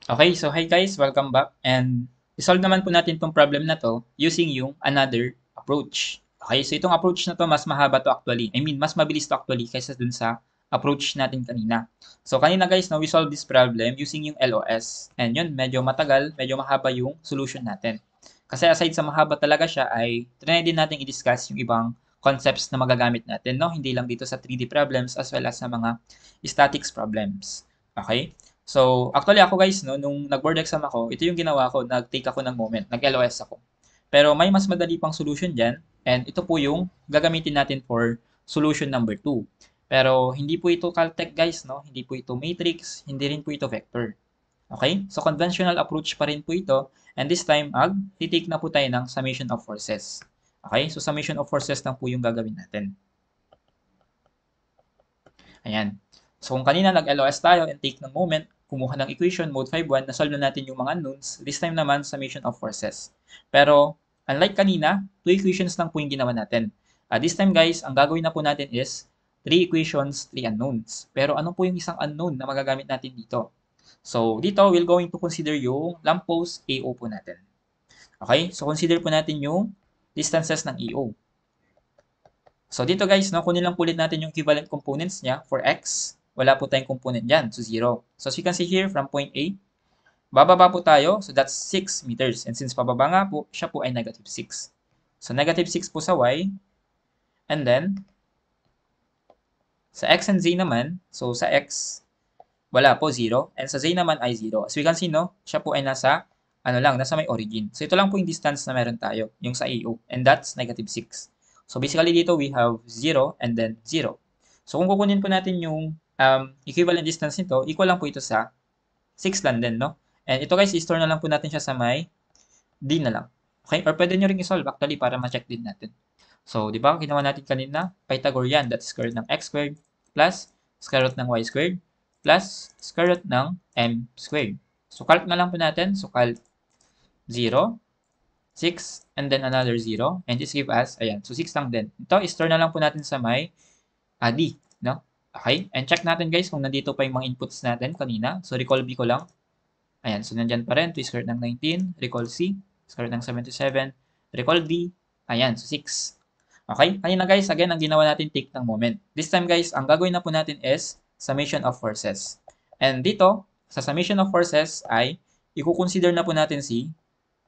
Okay, so hi guys, welcome back. And isolve naman po natin tong problem na to using yung another approach. Okay, so itong approach na to mas mahaba to actually. I mean, mas mabilis to actually kaysa dun sa approach natin kanina. So kanina guys, we solve this problem using yung LOS. And yun, medyo matagal, medyo mahaba yung solution natin. Kasi aside sa mahaba talaga siya ay trinay din natin i-discuss yung ibang concepts na magagamit natin, no? Hindi lang dito sa 3D problems as well as sa mga statics problems. Okay? So, actually ako guys, no, nung nag-board exam ako, ito yung ginawa ko, nag-take ako ng moment, nag-LOS ako. Pero may mas madali pang solution dyan, and ito po yung gagamitin natin for solution number 2. Pero hindi po ito Caltech guys, no? Hindi po ito matrix, hindi rin po ito vector. Okay? So, conventional approach pa rin po ito, and this time, titake na po tayo ng summation of forces. Okay? So, summation of forces lang po yung gagawin natin. Ayan. So kung kanina nag-LOS tayo and take ng moment, kumuha ng equation, mode 5.1, na-solve na natin yung mga unknowns, this time naman, summation of forces. Pero, unlike kanina, 2 equations lang po yung ginawa natin. This time guys, ang gagawin na po natin is 3 equations, 3 unknowns. Pero ano po yung isang unknown na magagamit natin dito? So, dito, we're going to consider yung lamppost AO po natin. Okay? So, consider po natin yung distances ng AO. So dito guys, no, kunin lang ulit natin yung equivalent components niya for x. Wala po tayong component dyan, so 0. So as you can see here, from point A, bababa po tayo, so that's 6 meters. And since pababa nga po, siya po ay negative 6. So negative 6 po sa y. And then, sa x and z naman, so sa x, wala po, 0. And sa z naman ay 0. As we can see, no, siya po ay nasa, nasa may origin. So ito lang po yung distance na meron tayo, yung sa AO. And that's negative 6. So basically dito, we have 0 and then 0. So kung kukunin po natin yung equivalent distance nito, equal lang po ito sa 6 lang din, no? And ito guys, i-store na lang po natin siya sa may D na lang. Okay? Or pwede nyo rin i-solve actually para ma-check din natin. So, di ba, ginawa natin kanina, Pythagorean, that's square root ng x squared plus square root ng y squared plus square root ng m squared. So, calc na lang po natin. So, calc 0, 6, and then another 0. And this give us, ayan, so 6 lang din. Ito, i-store na lang po natin sa may D, no? Okay? And check natin guys kung nandito pa yung mga inputs natin kanina. So, recall B ko lang. Ayan, so nandyan pa rin, 2 square root ng 19, recall C, square root ng 77, recall D, ayan, so 6. Okay, kanina guys, again, ang ginawa natin, take ng moment. This time guys, ang gagawin na po natin is summation of forces. And dito, sa summation of forces ay, i-consider na po natin si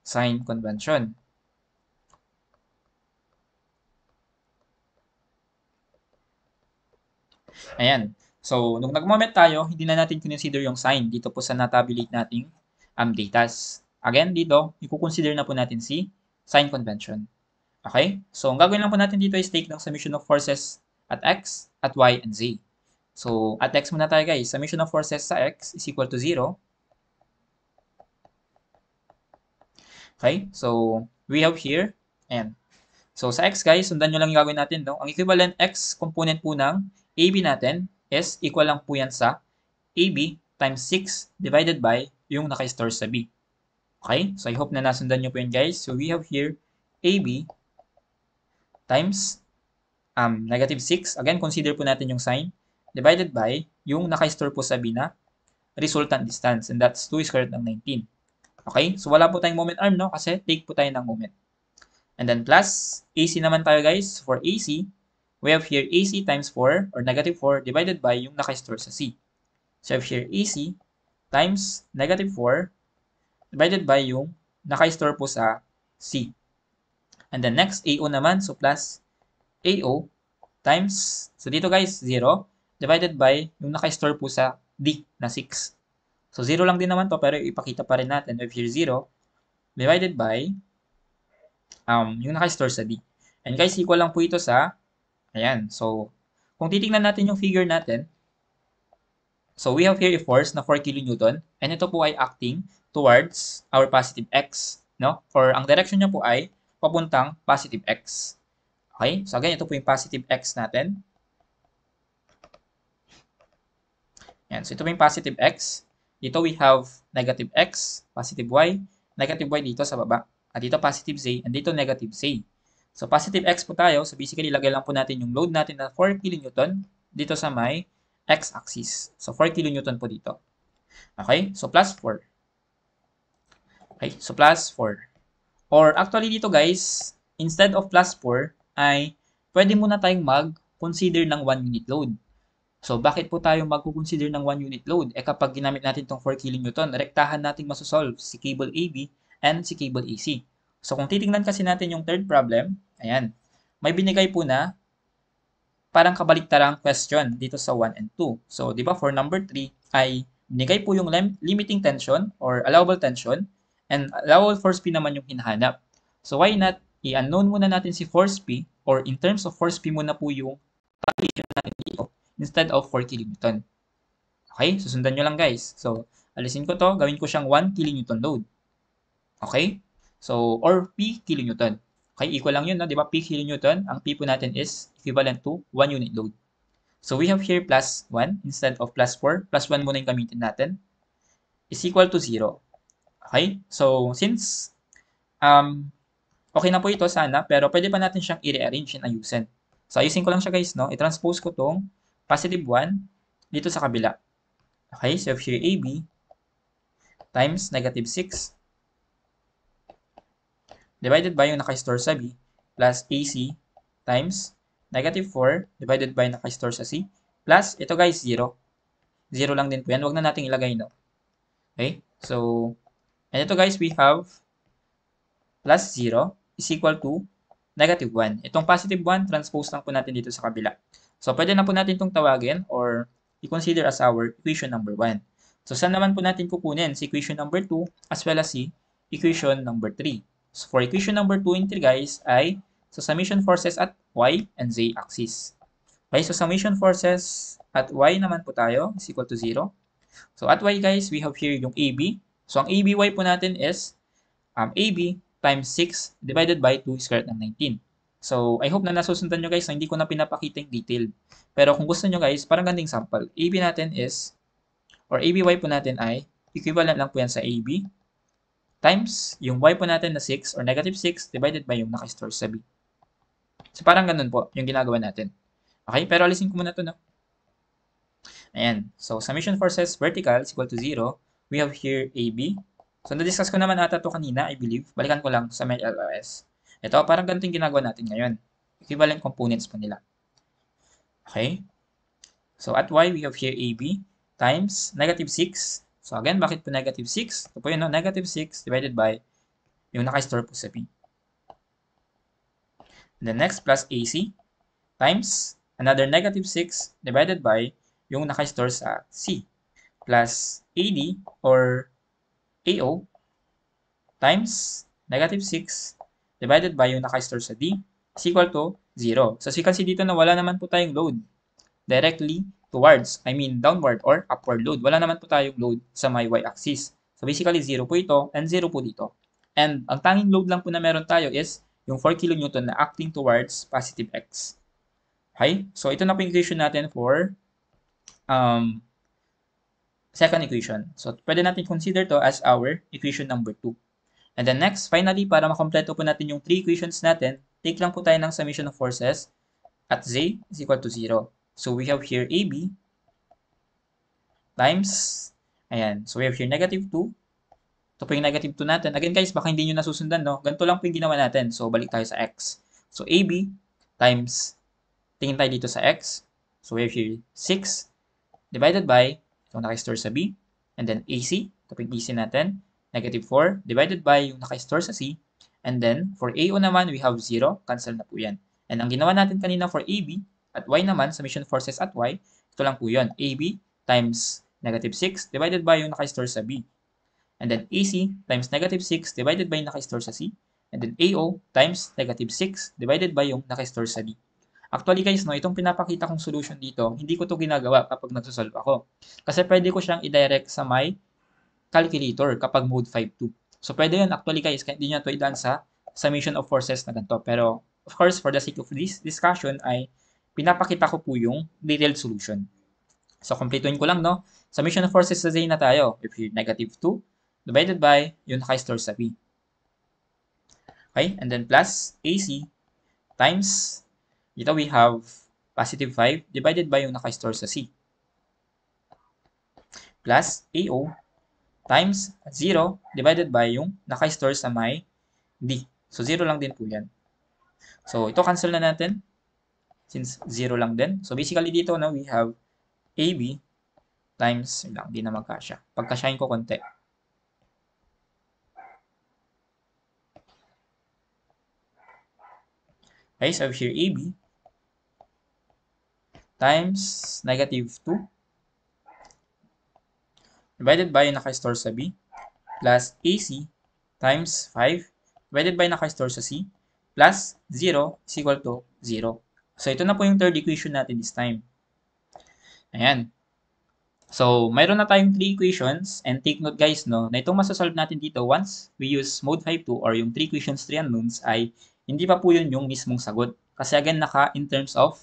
sign convention. Ayan. So, nung nag-moment tayo, hindi na natin consider yung sign dito po sa natabulate nating datas. Again, dito, i-consider na po natin si sign convention. Okay? So, ang gagawin lang po natin dito is take ng summation of forces at x, at y, and z. So, at x muna tayo guys. Summation of forces sa x is equal to 0. Okay? So, we have here, and so sa x guys, sundan nyo lang yung gagawin natin. No? Ang equivalent x component po ng AB natin is equal lang po yan sa AB times 6 divided by yung naka-store sa B. Okay? So, I hope na nasundan nyo po yun, guys. So, we have here AB times negative 6. Again, consider po natin yung sign. Divided by yung naka-store po sa B na resultant distance. And that's 2 square root ng 19. Okay? So, wala po tayong moment arm, no? Kasi take po tayo ng moment. And then plus, AC naman tayo, guys. For AC, we have here AC times 4 or negative 4 divided by yung naka-store sa C. So, we have here AC times negative 4 divided by yung naka-store po sa C. And then next, AO naman. So, plus AO times, so dito guys, 0 divided by yung naka-store po sa D na 6. So, 0 lang din naman to pero ipakita pa rin natin. If here 0 divided by yung naka-store sa D. And guys, equal lang po ito sa, ayan. So, kung titingnan natin yung figure natin, so we have here a force na 4 kN and ito po ay acting towards our positive x, no? Or ang direction niya po ay papuntang positive x. Okay? So again, ito po yung positive x natin. Yan. So ito po yung positive x. Dito we have negative x, positive y, negative y dito sa baba. At dito positive z, and dito negative z. So positive x po tayo. So basically, lagay lang po natin yung load natin na 4 kN dito sa may x-axis. So 4 kN po dito. Okay? So plus 4. Okay, so plus 4. Or actually dito guys, instead of plus 4, ay pwede muna tayong mag-consider ng 1 unit load. So, bakit po tayo mag-consider ng 1 unit load? Eh kapag ginamit natin itong 4 kN, rektahan natin masosolve si cable AB and si cable AC. So, kung titingnan kasi natin yung third problem, ayan, may binigay po na parang kabaliktarang question dito sa 1 and 2. So, di ba for number 3 ay binigay po yung limiting tension or allowable tension and allowable force P naman yung hinahanap. So, why not i-unknown muna natin si force P or in terms of force P muna po yung calculation natin dito instead of 4 kN. Okay? Susundan nyo lang guys. So, alisin ko to, gawin ko siyang 1 kN load. Okay? So, or P kN. Okay, equal lang yun, no? Di ba? P kN, ang P po natin is equivalent to 1 unit load. So, we have here plus 1 instead of plus 4. Plus 1 muna yung gamitin natin. Is equal to 0. Okay? So, since okay na po ito sana, pero pwede pa natin siyang i-rearrange and ayusin. So, ayusin ko lang siya guys, no? I-transpose ko tong positive 1 dito sa kabila. Okay? So, here AB times negative 6 divided by yung naka-store sa B plus AC times negative 4 divided by naka-store sa C plus, ito guys, 0. 0 lang din po yan. Huwag na nating ilagay, no? Okay? So, and ito guys, we have plus 0 is equal to negative 1. Itong positive 1, transpose lang po natin dito sa kabila. So, pwede na po natin itong tawagin or i-consider as our equation number 1. So, saan naman po natin kukunin si equation number 2 as well as si equation number 3? So, for equation number 2 and 3 guys ay sa summation forces at y and z axis. Okay, so summation forces at y naman po tayo is equal to 0. So, at y guys, we have here yung AB. So, ang ABY po natin is AB times 6 divided by 2 squared ng 19. So, I hope na nasusundan nyo guys na hindi ko na pinapakita yung detail. Pero kung gusto nyo guys, parang ganding sample. AB natin is, or ABY po natin ay, equivalent lang po yan sa AB times yung y po natin na 6 or negative 6 divided by yung naka-store sa B. So, parang ganun po yung ginagawa natin. Okay, pero alisin ko muna ito, no? Ayan. So, summation forces vertical is equal to 0. We have here AB. So, na-discuss ko naman ata ito kanina, I believe. Balikan ko lang sa may LRS. Ito, parang ganito yung ginagawa natin ngayon. Equivalent components po nila. Okay? So, at y, we have here AB times negative 6. So, again, bakit po negative 6? Ito po yun, no? Negative 6 divided by yung naka-store po sa B. And then next, plus AC times another negative 6 divided by yung naka-store sa C plus AD or AO times negative 6 divided by yung naka-store sa D is equal to 0. So, as you can see dito na wala naman po tayong load directly towards, I mean downward or upward load. Wala naman po tayong load sa my y-axis. So, basically 0 po ito and 0 po dito. And ang tanging load lang po na meron tayo is yung 4 kN na acting towards positive x. Okay? So, ito na po yung equation natin for second equation. So, pwede natin consider to as our equation number 2. And then next, finally, para makompleto po natin yung 3 equations natin, take lang po tayo ng summation of forces at z is equal to 0. So, we have here AB times, ayan, so we have here negative 2. Ito po yung negative 2 natin. Again guys, baka hindi nyo nasusundan, no? Ganito lang po yung ginawa natin. So, balik tayo sa x. So, AB times, tingin tayo dito sa x. So, we have here 6 divided by yung naka-store sa B. And then AC, ito po yung AC natin. Negative 4 divided by yung naka-store sa C. And then, for AO naman, we have 0. Cancel na po yan. And ang ginawa natin kanina for AB at Y naman, summation forces at Y, ito lang po yun. AB times negative 6 divided by yung naka-store sa B. And then AC times negative 6 divided by yung naka-store sa C. And then AO times negative 6 divided by yung naka-store sa D. Actually guys, no, itong pinapakita kong solution dito, hindi ko to ginagawa kapag nagsosolve ako. Kasi pwede ko siyang i-direct sa my calculator kapag mode 5.2. So pwede yun actually guys, hindi nyo to idaan sa summation of forces na ganito. Pero of course, for the sake of this discussion ay pinapakita ko po yung detailed solution. So completuin ko lang, no? Summation of forces sa Z na tayo. If you negative 2 divided by yung naka-store sa B. Okay? And then plus AC times dito we have positive 5 divided by yung naka-store sa C. Plus AO times 0 divided by yung naka-store sa may D. So, 0 lang din po yan. So, ito cancel na natin since 0 lang din. So, basically dito na we have AB times, lang, di na magkasya. Pagkasyahin ko konti. Okay, so here AB times negative 2 divided by yung naka-store sa B plus AC times 5 divided by naka-store sa C plus 0 is equal to 0. So, ito na po yung third equation natin this time. Ayan. So, mayroon na tayong 3 equations and take note guys, no, na itong masasolve natin dito once we use mode 5.2 or yung 3 equations, 3 unknowns ay hindi pa po yun yung mismong sagot. Kasi again, naka in terms of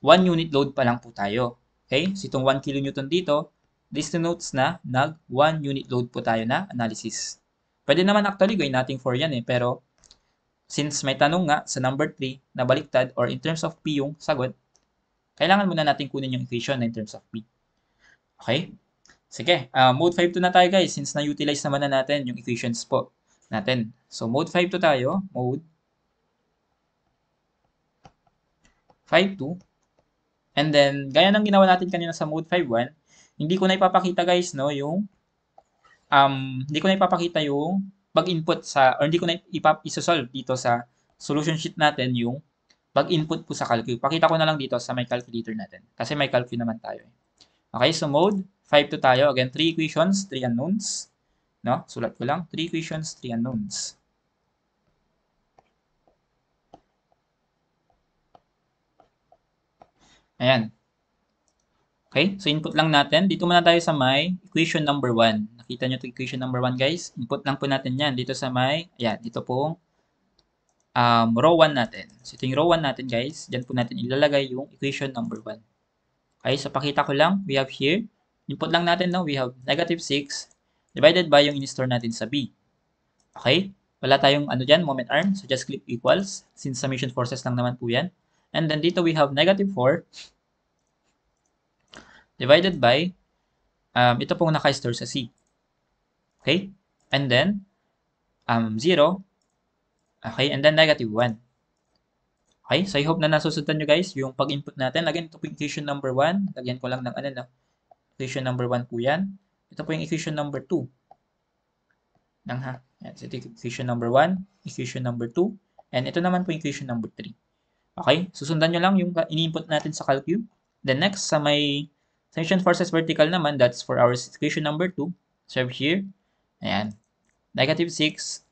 1 unit load pa lang po tayo. Okay? So, itong 1 kN dito, this denotes na nag 1 unit load po tayo na analysis. Pwede naman actually gawin natin 4 yan pero since may tanong nga sa number 3 na baliktad or in terms of P yung sagot, kailangan muna natin kunin yung equation na in terms of P. Okay? Sige, mode 5.2 na tayo guys since na-utilize naman na natin yung equations po natin. So, mode 5.2 tayo. Mode 5.2. And then, gaya ng ginawa natin kanina sa mode 5.1, hindi ko na ipapakita guys, no, yung hindi ko na ipapakita yung pag-input sa, or hindi ko na isosolve dito sa solution sheet natin yung pag-input po sa calcul. Pakita ko na lang dito sa may calculator natin. Kasi may calcul naman tayo. Okay, so mode 5.2 tayo. Again, 3 equations, 3 unknowns. No? Sulat ko lang. 3 equations, 3 unknowns. Ayan. Okay, so input lang natin. Dito muna tayo sa may equation number 1. Nakita nyo ito equation number 1 guys. Input lang po natin yan. Dito sa may, ayan, dito pong row 1 natin. So ito yung row 1 natin guys. Diyan po natin ilalagay yung equation number 1. Okay, so pakita ko lang. We have here, input lang natin, no? We have negative 6 divided by yung in-store natin sa B. Okay, wala tayong ano dyan, moment arm. So just click equals since summation forces lang naman po yan. And then dito we have negative 4 divided by ito pong naka-store sa C. Okay? And then 0. Okay? And then negative 1. Okay? So I hope na nasusundan nyo guys yung pag-input natin. Again, ito po yung equation number 1. Lagyan ko lang ng ano na. Equation number 1 po yan. Ito po yung equation number 2. Nang ha. Yan. So ito yung equation number 1, equation number 2, and ito naman po yung equation number 3. Okay? Susundan nyo lang yung ini-input natin sa calcu. Then next, sa may summation forces vertical naman, that's for our equation number 2. So here, ayan, negative 6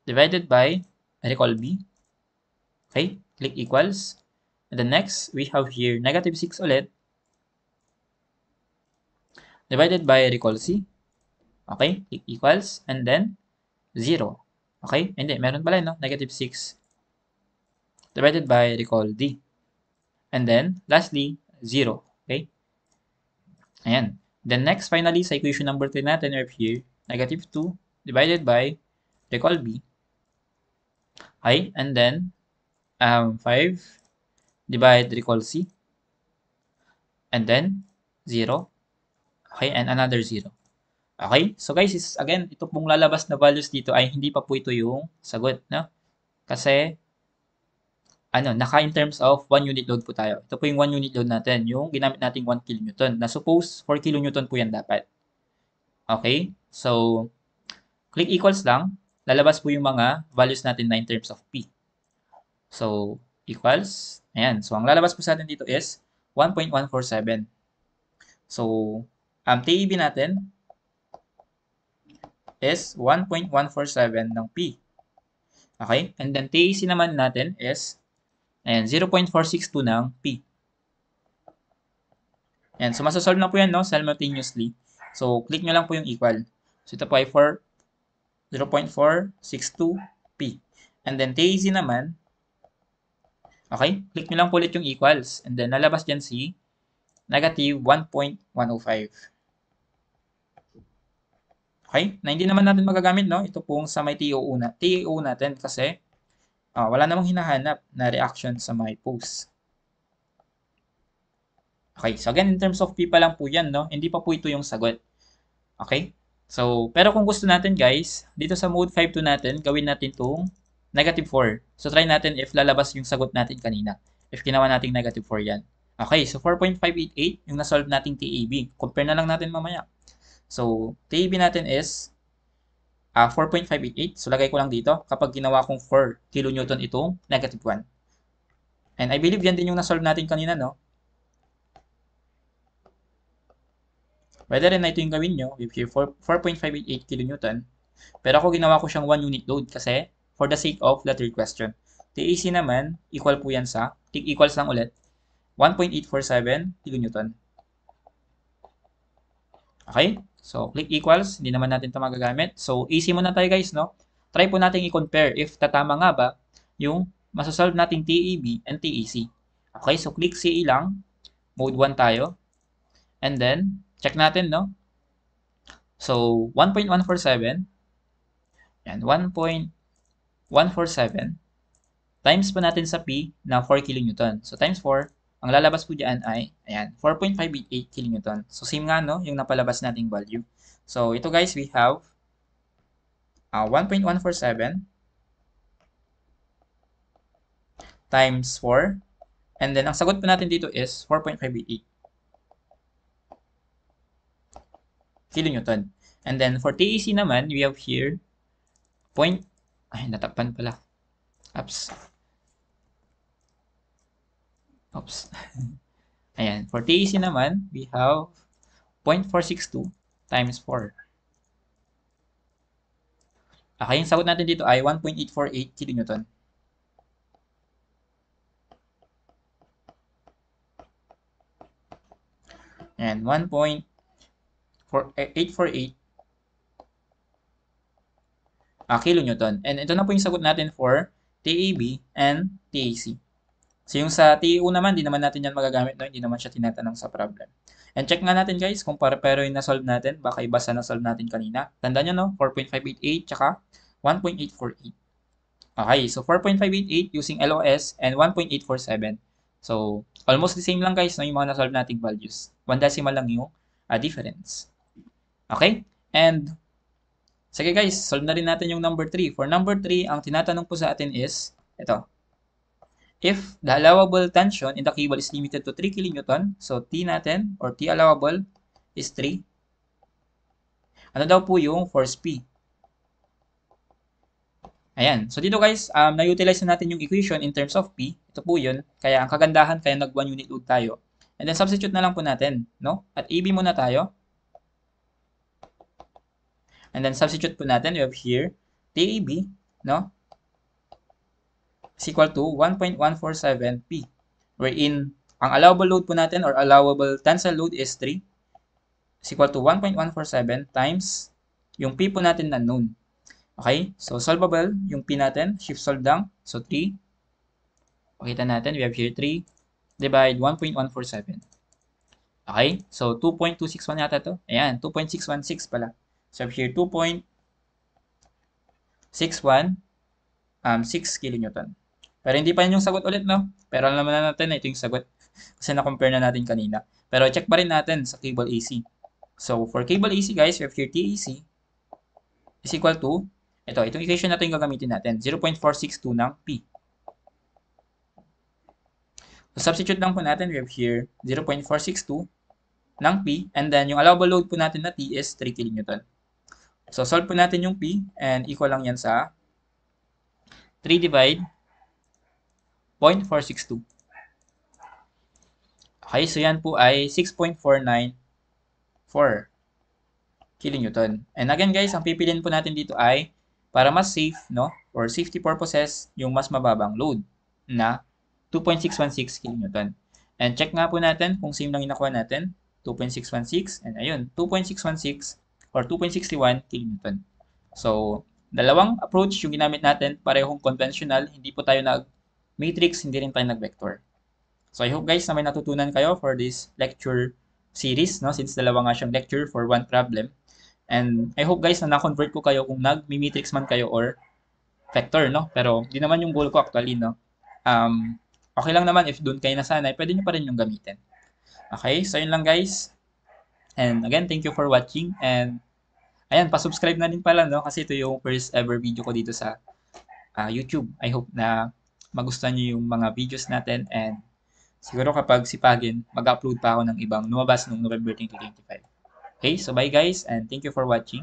divided by, I recall B. Okay? Click equals. And then next, we have here negative 6 ulit divided by recall C. Okay? Click equals. And then 0. Okay? Hindi, meron pala, no? Negative 6 divided by recall D. And then, lastly, 0. Okay? Ayan. Then next, finally, sa equation number 3 natin, we have here, negative 2 divided by recall B. Okay? And then, 5 divide recall C. And then, 0. Okay? And another 0. Okay? So guys, again, ito pong lalabas na values dito ay hindi pa po ito yung sagot. No? Kasi, naka in terms of 1 unit load po tayo. Ito po yung 1 unit load natin, yung ginamit nating 1 kN. Na suppose 4 kN po yan dapat. Okay? So, click equals lang. Lalabas po yung mga values natin na in terms of P. So, equals. Ayan. So, ang lalabas po sa atin dito is 1.147. So, TEB natin is 1.147 ng P. Okay? And then, TEC naman natin is ayan, 0.462 ng P. Ayan, so masasolve na po yan, no, simultaneously. So, click nyo lang po yung equal. So, ito po ay 0.462 P. And then, TAC naman, okay, click nyo lang po ulit yung equals. And then, lalabas dyan si negative 1.105. Okay, na hindi naman natin magagamit, no, ito pong sa may TAO natin kasi wala namang hinahanap na reaction sa my post. Okay, so again, in terms of P pa lang po yan, no? Hindi pa po ito yung sagot. Okay? So, pero kung gusto natin guys, dito sa mode 5.2 natin, gawin natin itong -4. So, try natin if lalabas yung sagot natin kanina. If ginawa natin -4 yan. Okay, so 4.588 yung nasolve nating TAB. Compare na lang natin mamaya. So, TAB natin is 4.588. So, lagay ko lang dito kapag ginawa kong 4 kN itong -1. And I believe yan din yung nasolve natin kanina, no? Pwede rin na ito yung gawin nyo with your 4.588 kN. Pero ako ginawa ko siyang 1 unit load kasi for the sake of the third question. TAC naman, equal po yan sa, equals lang ulit, 1.847 kN. Okay? So, click equals. Hindi naman natin ito magagamit. So, easy muna tayo guys, no? Try po natin i-compare if tatama nga ba yung masasolve nating TAB and TAC. Okay? So, click CE lang. Mode 1 tayo. And then, check natin, no? So, 1.147. Yan, 1.147 times po natin sa P na 4 kN. So, times 4, ang lalabas po dyan ay, ayan, 4.588 kN. So, same nga, no? Yung napalabas nating value. So, ito guys, we have 1.147 times 4. And then, ang sagot po natin dito is 4.588 kN. And then, for TAC naman, we have here ay, natapan pala. Oops. Ayan. For TAC naman, we have 0.462 times 4. Okay, yung sagot natin dito ay 1.848 kN. And 1.848 kN. And ito na po yung sagot natin for TAB and TAC. So yung sa TAU naman, di naman natin yan magagamit, no? Hindi naman siya tinatanong sa problem. And check nga natin guys kung pero yung na-solve natin, baka iba sa na-solve natin kanina. Tandaan nyo, no? 4.588 tsaka 1.848. Okay, so 4.588 using LOS and 1.847. So, almost the same lang guys, no? Yung mga na-solve nating values. 1 decimal lang yung difference. Okay? And, sige guys, solve na rin natin yung number 3. For number 3, ang tinatanong po sa atin is, ito. If the allowable tension in the cable is limited to 3 kN, so T natin, or T allowable, is 3. Ano daw po yung force P? Ayan. So dito guys, na-utilize na natin yung equation in terms of P. Ito po yun. Kaya ang kagandahan, kaya nag-1 unit load tayo. And then substitute na lang po natin, no? At AB muna tayo. And then substitute po natin, we have here, TAB, no? Is equal to 1.147P. Wherein, ang allowable load po natin or allowable tensile load is 3. Is equal to 1.147 times yung P po natin na known. Okay? So, solvable yung P natin. Shift solve lang. So, 3. Pakita natin. We have here 3 divide 1.147. Okay? So, 2.261 yata to. Ayan. 2.616 pala. So, we have here 2.616 kN. Pero hindi pa yun yung sagot ulit, no? Pero alam na natin na ito yung sagot. Kasi na-compare na natin kanina. Pero check pa rin natin sa cable AC. So, for cable AC, guys, we have here TAC is equal to, itong equation na ito yung gagamitin natin, 0.462 ng P. So, substitute lang po natin, we have here 0.462 ng P, and then yung allowable load po natin na T is 3 kN. So, solve po natin yung P, and equal lang yan sa 3 divide 0.462. Okay, so yan po ay 6.494 kN. And again guys, ang pipiliin po natin dito ay para mas safe, no? For safety purposes, yung mas mababang load na 2.616 kN. And check nga po natin kung same lang yung nakuha natin. 2.616 and ayun, 2.616 or 2.61 kN. So, dalawang approach yung ginamit natin, parehong conventional, hindi po tayo nag-matrix, hindi rin tayo nag-vector. So, I hope guys na may natutunan kayo for this lecture series, no? Since dalawa nga siyang lecture for one problem. And I hope guys na na-convert ko kayo kung nag-matrix man kayo or vector, no? Pero di naman yung goal ko actually, no? Okay lang naman if doon kayo nasanay, pwede nyo pa rin yung gamitin. Okay, so yun lang guys. And again, thank you for watching and Ayan, pa-subscribe na din pala, no? Kasi ito yung first ever video ko dito sa YouTube. I hope na magustuhan niyo yung mga videos natin and siguro kapag sipagin, mag-upload pa ako ng ibang lumabas noong November 2025. Okay, so bye guys and thank you for watching.